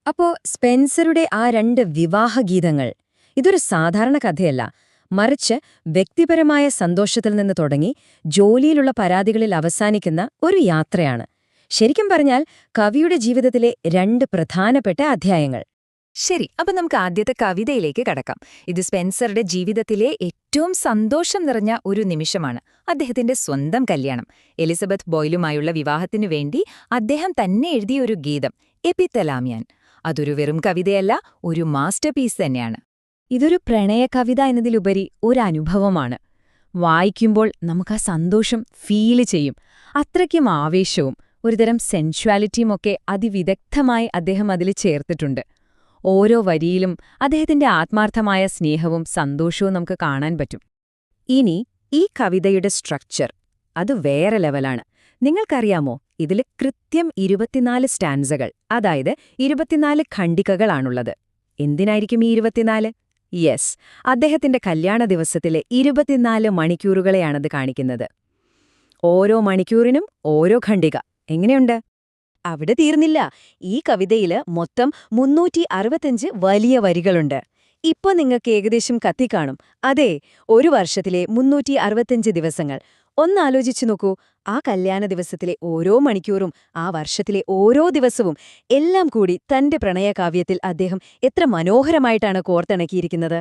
അപ്പോ സ്പെൻസറുടെ ആ 2 വിവാഹഗീതങ്ങൾ ഇതൊരു സാധാരണ കഥയല്ല, മറിച്ച് വ്യക്തിപരമായ സന്തോഷത്തിൽ നിന്ന് തുടങ്ങി ജോലിയിലുള്ള പരാതികളിൽ അവസാനിക്കുന്ന ഒരു യാത്രയാണ്. ശരിക്കും പറഞ്ഞാൽ കവിയുടെ ജീവിതത്തിലെ 2 പ്രധാനപ്പെട്ട അധ്യായങ്ങൾ. ശരി, അപ്പൊ നമുക്ക് ആദ്യത്തെ കവിതയിലേക്ക് കടക്കാം. ഇത് സ്പെൻസറുടെ ജീവിതത്തിലെ ഏറ്റവും സന്തോഷം നിറഞ്ഞ ഒരു നിമിഷമാണ്. അദ്ദേഹത്തിന്റെ സ്വന്തം കല്യാണം. എലിസബത്ത് ബോയിലുമായുള്ള വിവാഹത്തിനു വേണ്ടി അദ്ദേഹം തന്നെ എഴുതിയ ഒരു ഗീതം, എപ്പിത്തലാമിയൻ. അതൊരു വെറും കവിതയല്ല, ഒരു മാസ്റ്റർപീസ് തന്നെയാണ്. ഇതൊരു പ്രണയ കവിത എന്നതിലുപരി ഒരു അനുഭവമാണ്. വായിക്കുമ്പോൾ നമുക്ക് ആ സന്തോഷം ഫീല് ചെയ്യും. അത്രയ്ക്കും ആവേശവും ഒരുതരം സെൻഷ്വാലിറ്റിയുമൊക്കെ അതിവിദഗ്ധമായി അദ്ദേഹം അതിൽ ചേർത്തിട്ടുണ്ട്. ഓരോ വരിയിലും അദ്ദേഹത്തിന്റെ ആത്മാർത്ഥമായ സ്നേഹവും സന്തോഷവും നമുക്ക് കാണാൻ പറ്റും. ഇനി ഈ കവിതയുടെ സ്ട്രക്ചർ അത് വേറെ ലെവലാണ്. നിങ്ങൾക്കറിയാമോ, ഇതിൽ കൃത്യം 24 സ്റ്റാൻസകൾ, അതായത് 24 ഖണ്ഡികകളാണുള്ളത്. എന്തിനായിരിക്കും ഈ 24? യെസ്, അദ്ദേഹത്തിന്റെ കല്യാണ ദിവസത്തിലെ 24 മണിക്കൂറുകളെയാണത് കാണിക്കുന്നത്. ഓരോ മണിക്കൂറിനും ഓരോ ഖണ്ഡിക. എങ്ങനെയുണ്ട്? അവിടെ തീർന്നില്ല. ഈ കവിതയില് മൊത്തം 365 വലിയ വരികളുണ്ട്. ഇപ്പൊ നിങ്ങൾക്ക് ഏകദേശം കത്തിക്കാണും. അതെ, ഒരു വർഷത്തിലെ 365 ദിവസങ്ങൾ. ഒന്നാലോചിച്ചു നോക്കൂ, ആ കല്യാണ ദിവസത്തിലെ ഓരോ മണിക്കൂറും, ആ വർഷത്തിലെ ഓരോ ദിവസവും എല്ലാം കൂടി തന്റെ പ്രണയകാവ്യത്തിൽ അദ്ദേഹം എത്ര മനോഹരമായിട്ടാണ് കോർത്തിണക്കിയിരിക്കുന്നത്.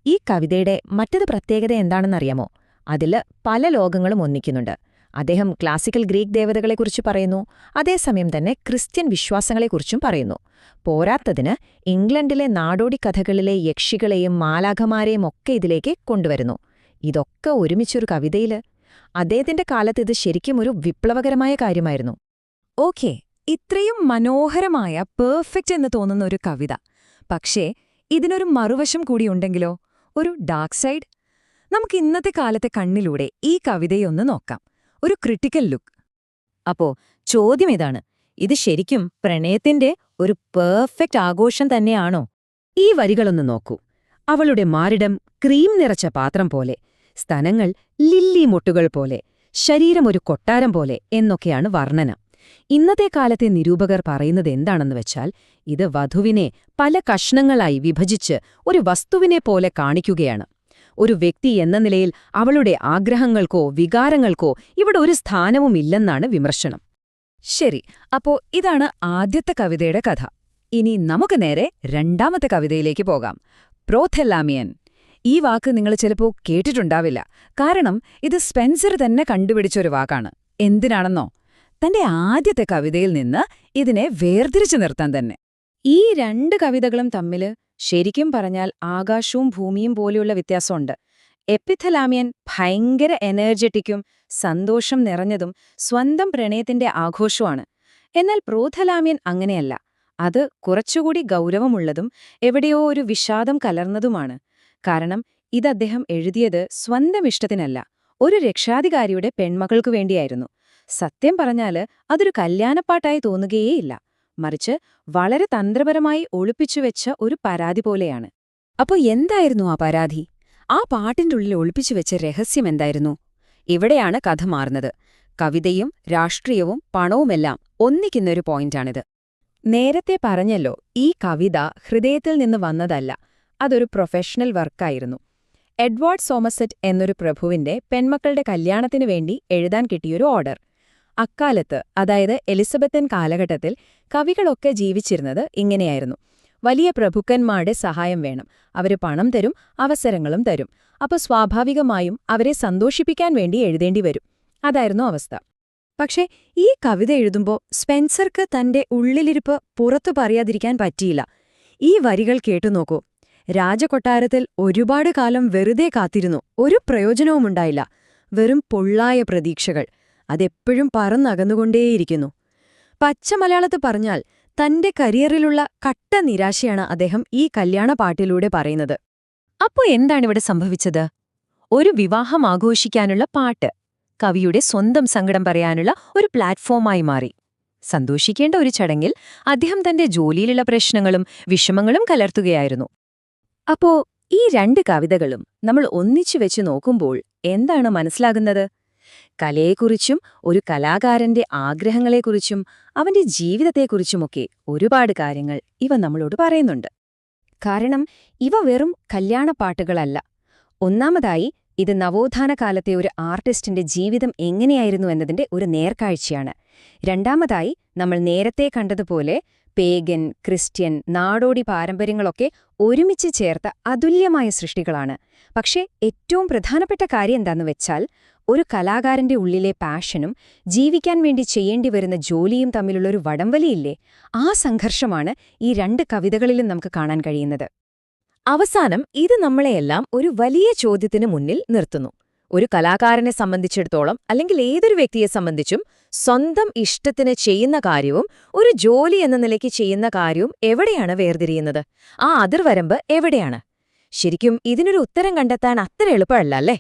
ഈ കവിതയുടെ മറ്റൊരു പ്രത്യേകത എന്താണെന്നറിയാമോ? അതില് പല ലോകങ്ങളും ഒന്നിക്കുന്നുണ്ട്. അദ്ദേഹം ക്ലാസിക്കൽ ഗ്രീക്ക് ദേവതകളെക്കുറിച്ച് പറയുന്നു, അതേസമയം തന്നെ ക്രിസ്ത്യൻ വിശ്വാസങ്ങളെക്കുറിച്ചും പറയുന്നു. പോരാത്തതിന് ഇംഗ്ലണ്ടിലെ നാടോടി കഥകളിലെ യക്ഷികളെയും മാലാഖമാരെയും ഒക്കെ ഇതിലേക്ക് കൊണ്ടുവരുന്നു. ഇതൊക്കെ ഒരുമിച്ചൊരു കവിതയില്. അദ്ദേഹത്തിന്റെ കാലത്ത് ഇത് ശരിക്കും ഒരു വിപ്ലവകരമായ കാര്യമായിരുന്നു. ഓക്കേ, ഇത്രയും മനോഹരമായ പെർഫെക്റ്റ് എന്ന് തോന്നുന്ന ഒരു കവിത. പക്ഷേ ഇതിനൊരു മറുവശം കൂടിയുണ്ടെങ്കിലോ, ഒരു ഡാർക്ക് സൈഡ്. നമുക്ക് ഇന്നത്തെ കാലത്തെ കണ്ണിലൂടെ ഈ കവിതയൊന്ന് നോക്കാം, ഒരു ക്രിട്ടിക്കൽ ലുക്ക്. അപ്പോ ചോദ്യം ഇതാണ്, ഇത് ശരിക്കും പ്രണയത്തിന്റെ ഒരു പെർഫെക്റ്റ് ആഘോഷം തന്നെയാണോ? ഈ വരികളൊന്ന് നോക്കൂ. അവളുടെ മാറിടം ക്രീം നിറച്ച പാത്രം പോലെ, സ്തനങ്ങൾ ലില്ലി മുട്ടുകൾ പോലെ, ശരീരം ഒരു കൊട്ടാരം പോലെ എന്നൊക്കെയാണ് വർണ്ണന. ഇന്നത്തെ കാലത്തെ നിരൂപകർ പറയുന്നത് എന്താണെന്ന് വെച്ചാൽ, ഇത് വധുവിനെ പല കഷ്ണങ്ങളായി വിഭജിച്ച് ഒരു വസ്തുവിനെ പോലെ കാണിക്കുകയാണ്. ഒരു വ്യക്തി എന്ന നിലയിൽ അവളുടെ ആഗ്രഹങ്ങൾക്കോ വികാരങ്ങൾക്കോ ഇവിടെ ഒരു സ്ഥാനവുമില്ലെന്നാണ് വിമർശനം. ശരി, അപ്പോ ഇതാണ് ആദ്യത്തെ കവിതയുടെ കഥ. ഇനി നമുക്ക് നേരെ രണ്ടാമത്തെ കവിതയിലേക്ക് പോകാം, പ്രോഥെലാമിയൻ. ഈ വാക്ക് നിങ്ങൾ ചിലപ്പോ കേട്ടിട്ടുണ്ടാവില്ല, കാരണം ഇത് സ്പെൻസർ തന്നെ കണ്ടുപിടിച്ചൊരു വാക്കാണ്. എന്തിനാണെന്നോ? തന്റെ ആദ്യത്തെ കവിതയിൽ നിന്ന് ഇതിനെ വേർതിരിച്ചു നിർത്താൻ തന്നെ. ഈ 2 കവിതകളും തമ്മില് ശരിക്കും പറഞ്ഞാൽ ആകാശവും ഭൂമിയും പോലെയുള്ള വ്യത്യാസമുണ്ട്. എപ്പിത്തലാമിയൻ ഭയങ്കര എനർജറ്റിക്കും സന്തോഷം നിറഞ്ഞതും സ്വന്തം പ്രണയത്തിന്റെ ആഘോഷവുമാണ്. എന്നാൽ പ്രോഥെലാമിയൻ അങ്ങനെയല്ല. അത് കുറച്ചുകൂടി ഗൗരവമുള്ളതും എവിടെയോ ഒരു വിഷാദം കലർന്നതുമാണ്. കാരണം ഇതദ്ദേഹം എഴുതിയത് സ്വന്തം ഇഷ്ടത്തിനല്ല, ഒരു രക്ഷാധികാരിയുടെ പെൺമകൾക്കു വേണ്ടിയായിരുന്നു. സത്യം പറഞ്ഞാല് അതൊരു കല്യാണപ്പാട്ടായി തോന്നുകയേയില്ല, മറിച്ച് വളരെ തന്ത്രപരമായി ഒളിപ്പിച്ചുവെച്ച ഒരു പരാതി പോലെയാണ്. അപ്പോ എന്തായിരുന്നു ആ പരാതി? ആ പാട്ടിന്റെ ഉള്ളിൽ ഒളിപ്പിച്ചുവെച്ച രഹസ്യം എന്തായിരുന്നു? ഇവിടെയാണ് കഥ മാറുന്നത്. കവിതയും രാഷ്ട്രീയവും പണവുമെല്ലാം ഒന്നിക്കുന്നൊരു പോയിന്റാണിത്. നേരത്തെ പറഞ്ഞല്ലോ, ഈ കവിത ഹൃദയത്തിൽ നിന്ന് വന്നതല്ല, അതൊരു പ്രൊഫഷണൽ വർക്കായിരുന്നു. എഡ്വാർഡ് സോമർസെറ്റ് എന്നൊരു പ്രഭുവിന്റെ പെൺമക്കളുടെ കല്യാണത്തിനു വേണ്ടി എഴുതാൻ കിട്ടിയൊരു ഓർഡർ. അക്കാലത്ത്, അതായത് എലിസബത്തൻ കാലഘട്ടത്തിൽ, കവികളൊക്കെ ജീവിച്ചിരുന്നത് ഇങ്ങനെയായിരുന്നു. വലിയ പ്രഭുക്കന്മാരുടെ സഹായം വേണം, അവര് പണം തരും, അവസരങ്ങളും തരും. അപ്പോൾ സ്വാഭാവികമായും അവരെ സന്തോഷിപ്പിക്കാൻ വേണ്ടി എഴുതേണ്ടി വരും. അതായിരുന്നു അവസ്ഥ. പക്ഷേ ഈ കവിത എഴുതുമ്പോൾ സ്പെൻസർക്ക് തന്റെ ഉള്ളിലിരിപ്പ് പുറത്തു പറയാതിരിക്കാൻ പറ്റിയില്ല. ഈ വരികൾ കേട്ടുനോക്കൂ. രാജകൊട്ടാരത്തിൽ ഒരുപാട് കാലം വെറുതെ കാത്തിരുന്നു, ഒരു പ്രയോജനവുമുണ്ടായില്ല. വെറും പൊള്ളായ പ്രതീക്ഷകൾ, അതെപ്പോഴും പറന്നകന്നുകൊണ്ടേയിരിക്കുന്നു. പച്ച മലയാളത്ത് പറഞ്ഞാൽ തന്റെ കരിയറിലുള്ള കട്ട നിരാശയാണ് അദ്ദേഹം ഈ കല്യാണ പാട്ടിലൂടെ പറയുന്നത്. അപ്പോ എന്താണിവിടെ സംഭവിച്ചത്? ഒരു വിവാഹം ആഘോഷിക്കാനുള്ള പാട്ട് കവിയുടെ സ്വന്തം സങ്കടം പറയാനുള്ള ഒരു പ്ലാറ്റ്ഫോമായി മാറി. സന്തോഷിക്കേണ്ട ഒരു ചടങ്ങിൽ അദ്ദേഹം തന്റെ ജോലിയിലുള്ള പ്രശ്നങ്ങളും വിഷമങ്ങളും കലർത്തുകയായിരുന്നു. അപ്പോ ഈ രണ്ട് കവിതകളും നമ്മൾ ഒന്നിച്ചു വെച്ച് നോക്കുമ്പോൾ എന്താണ് മനസ്സിലാകുന്നത്? കലയെക്കുറിച്ചും ഒരു കലാകാരന്റെ ആഗ്രഹങ്ങളെക്കുറിച്ചും അവന്റെ ജീവിതത്തെക്കുറിച്ചുമൊക്കെ ഒരുപാട് കാര്യങ്ങൾ ഇവ നമ്മളോട് പറയുന്നുണ്ട്. കാരണം ഇവ വെറും കല്യാണപ്പാട്ടുകളല്ല. ഒന്നാമതായി ഇത് നവോത്ഥാന കാലത്തെ ഒരു ആർട്ടിസ്റ്റിന്റെ ജീവിതം എങ്ങനെയായിരുന്നു എന്നതിന്റെ ഒരു നേർക്കാഴ്ചയാണ്. രണ്ടാമതായി നമ്മൾ നേരത്തെ കണ്ടതുപോലെ പേഗൻ, ക്രിസ്ത്യൻ, നാടോടി പാരമ്പര്യങ്ങളൊക്കെ ഒരുമിച്ച് ചേർത്ത അതുല്യമായ സൃഷ്ടികളാണ്. പക്ഷേ ഏറ്റവും പ്രധാനപ്പെട്ട കാര്യം എന്താന്ന് വെച്ചാൽ ഒരു കലാകാരന്റെ ഉള്ളിലെ പാഷനും ജീവിക്കാൻ വേണ്ടി ചെയ്യേണ്ടി വരുന്ന ജോലിയും തമ്മിലുള്ളൊരു വടംവലിയില്ലേ, ആ സംഘർഷമാണ് ഈ രണ്ട് കവിതകളിലും നമുക്ക് കാണാൻ കഴിയുന്നത്. അവസാനം ഇത് നമ്മളെയെല്ലാം ഒരു വലിയ ചോദ്യത്തിന് മുന്നിൽ നിർത്തുന്നു. ഒരു കലാകാരനെ സംബന്ധിച്ചിടത്തോളം അല്ലെങ്കിൽ ഏതൊരു വ്യക്തിയെ സംബന്ധിച്ചും സ്വന്തം ഇഷ്ടത്തിന് ചെയ്യുന്ന കാര്യവും ഒരു ജോലി എന്ന നിലയ്ക്ക് ചെയ്യുന്ന കാര്യവും എവിടെയാണ് വേർതിരിയുന്നത്? ആ അതിർവരമ്പ് എവിടെയാണ്? ശരിക്കും ഇതിനൊരു ഉത്തരം കണ്ടെത്താൻ അത്ര എളുപ്പമല്ല, അല്ലേ?